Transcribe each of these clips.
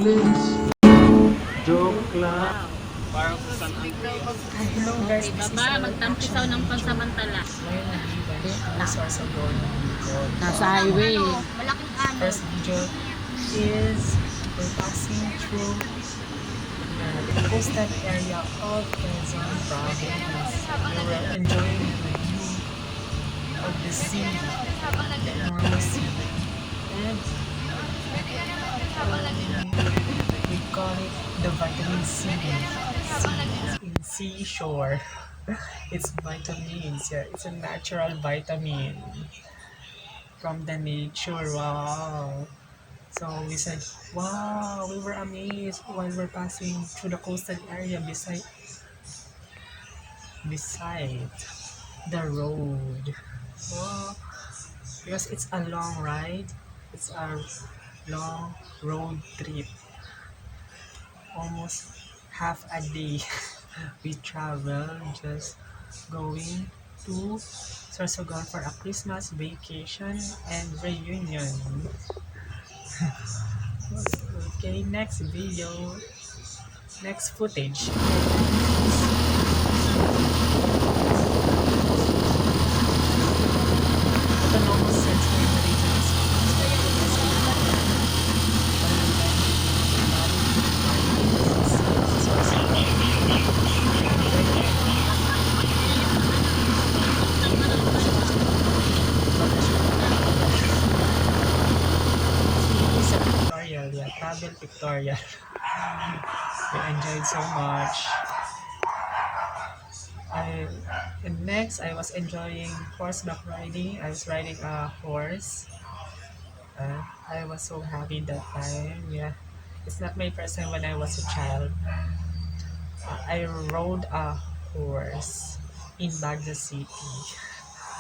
please. Joke lang. Parang sa San Andreas. Hello guys, this is Baba, our magtampisaw ng pansamantala. ngayon nag-ibalik ang Sorsogon. Nasa highway. Malaking ano. First video is we're passing through the coastal area of Quezon Province. We were enjoying the view of the sea, the enormous sea. And we call it the vitamin C. In seashore. It's vitamins, yeah. It's a natural vitamin from the nature. Wow. So we said, wow, we were amazed while we're passing through the coastal area beside the road. Wow. Because it's a long ride. It's a long road trip. Almost half a day we travel just going to Sorsogon for a Christmas vacation and reunion. Okay, next video, next footage. Autonomous sensory intelligence. Yeah, travel pictorial. We enjoyed so much. And next, I was enjoying horseback riding. I was riding a horse. I was so happy that time. Yeah, it's not my first time when I was a child. I rode a horse in Baghdad City.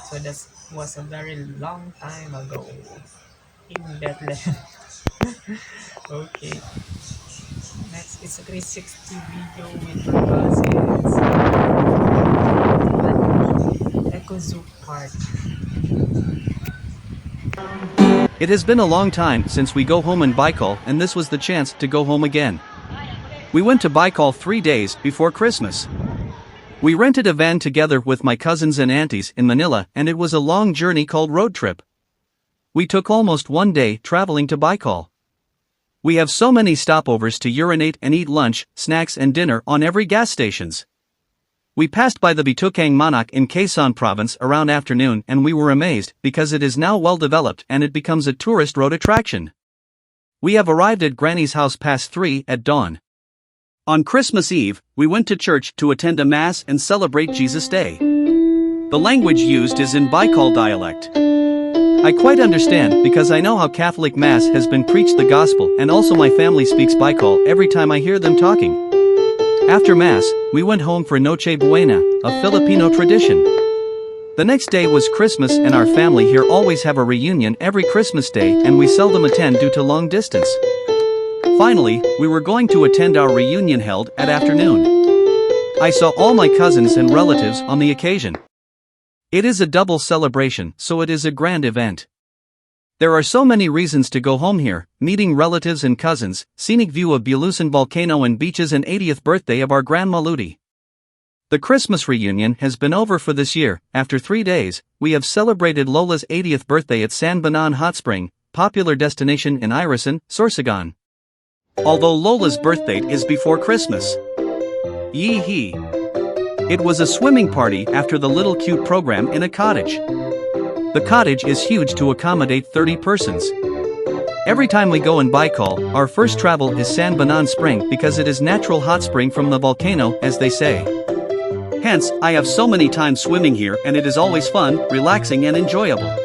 So that was a very long time ago in Bethlehem. Okay. Next is a 360 video with my cousins at Eco Zoo Park. It has been a long time since we go home in Baikal, and this was the chance to go home again. We went to Baikal 3 days before Christmas. We rented a van together with my cousins and aunties in Manila, and it was a long journey called road trip. We took almost 1 day traveling to Baikal. We have so many stopovers to urinate and eat lunch, snacks and dinner on every gas stations. We passed by the Bitukang Manak in Quezon Province around afternoon, and we were amazed because it is now well developed and it becomes a tourist road attraction. We have arrived at Granny's house past 3 at dawn. On Christmas Eve, we went to church to attend a mass and celebrate Jesus' Day. The language used is in Baikal dialect. I quite understand because I know how Catholic Mass has been preached the gospel, and also my family speaks Baikal every time I hear them talking. After Mass, we went home for Noche Buena, a Filipino tradition. The next day was Christmas, and our family here always have a reunion every Christmas Day, and we seldom attend due to long distance. Finally, we were going to attend our reunion held at afternoon. I saw all my cousins and relatives on the occasion. It is a double celebration, so it is a grand event. There are so many reasons to go home here: meeting relatives and cousins, scenic view of Bulusan volcano and beaches, and 80th birthday of our Grandma Ludi. The Christmas reunion has been over for this year. After 3 days, we have celebrated Lola's 80th birthday at San Banan Hot Spring, popular destination in Irisan, Sorsogon. Although Lola's birthday is before Christmas. Yee-hee. It was a swimming party after the Little Cute program in a cottage. The cottage is huge to accommodate 30 persons. Every time we go in Baikal, our first travel is San Banan Spring because it is natural hot spring from the volcano, as they say. Hence, I have so many times swimming here, and it is always fun, relaxing and enjoyable.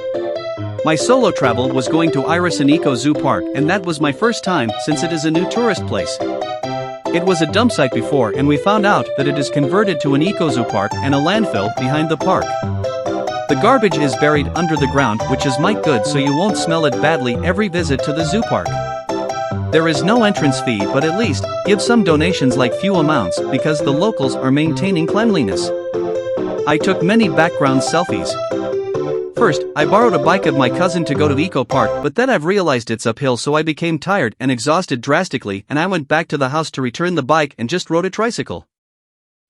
My solo travel was going to Irisan Eco Zoo Park, and that was my first time since it is a new tourist place. It was a dump site before, and we found out that it is converted to an eco zoo park and a landfill behind the park. The garbage is buried under the ground, which is might good, so you won't smell it badly every visit to the zoo park. There is no entrance fee, but at least give some donations, like few amounts, because the locals are maintaining cleanliness. I took many background selfies. First, I borrowed a bike of my cousin to go to Eco Park, but then I've realized it's uphill, so I became tired and exhausted drastically, and I went back to the house to return the bike and just rode a tricycle.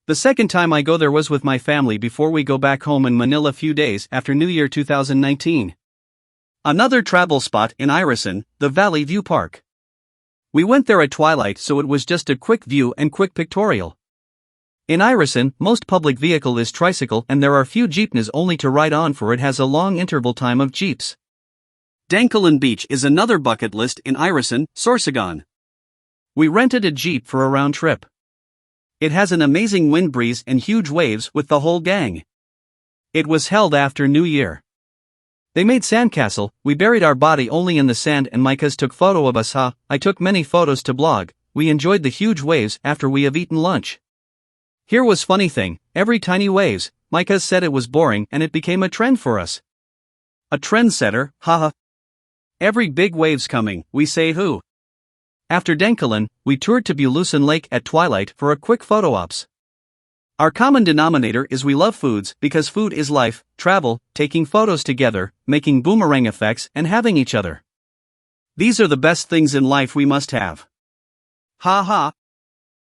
The second time I go there was with my family before we go back home in Manila a few days after New Year 2019. Another travel spot in Irisan, the Valley View Park. We went there at twilight, so it was just a quick view and quick pictorial. In Irisan, most public vehicle is tricycle and there are few jeepneys only to ride on, for it has a long interval time of jeeps. Dankalan Beach is another bucket list in Irisan, Sorsogon. We rented a jeep for a round trip. It has an amazing wind breeze and huge waves with the whole gang. It was held after New Year. They made sandcastle, we buried our body only in the sand and Micah's took photo of us. I took many photos to blog. We enjoyed the huge waves after we have eaten lunch. Here was funny thing, every tiny waves, Micah said it was boring and it became a trend for us. A trendsetter, haha. Every big waves coming, we say who. After Dankalan, we toured to Bulusan Lake at twilight for a quick photo ops. Our common denominator is we love foods because food is life, travel, taking photos together, making boomerang effects and having each other. These are the best things in life we must have. Ha ha.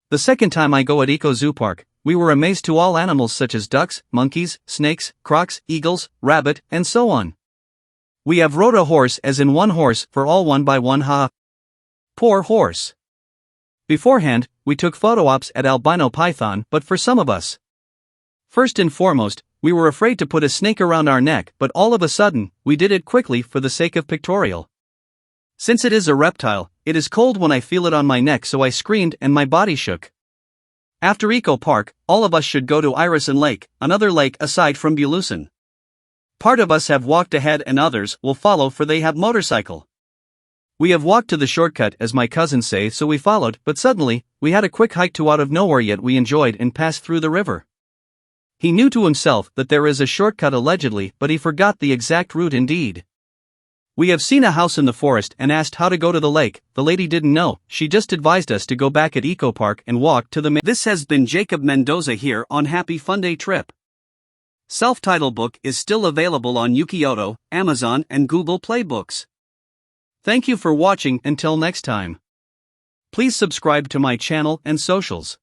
The second time I go at Eco Zoo Park, we were amazed to all animals such as ducks, monkeys, snakes, crocs, eagles, rabbit, and so on. We have rode a horse as in one horse for all one by one. Poor horse. Beforehand, we took photo ops at albino python, but for some of us. First and foremost, we were afraid to put a snake around our neck, but all of a sudden, we did it quickly for the sake of pictorial. Since it is a reptile, it is cold when I feel it on my neck, so I screamed and my body shook. After Eco Park, all of us should go to Irisan Lake, another lake aside from Bulusan. Part of us have walked ahead and others will follow, for they have motorcycle. We have walked to the shortcut as my cousins say, so we followed, but suddenly, we had a quick hike to out of nowhere, yet we enjoyed and passed through the river. He knew to himself that there is a shortcut allegedly, but he forgot the exact route indeed. We have seen a house in the forest and asked how to go to the lake. The lady didn't know, she just advised us to go back at Eco Park and walk to the This has been Jacob Mendoza here on Hapi Funday Trip. Self-titled book is still available on Ukioto, Amazon and Google Play Books. Thank you for watching. Until next time. Please subscribe to my channel and socials.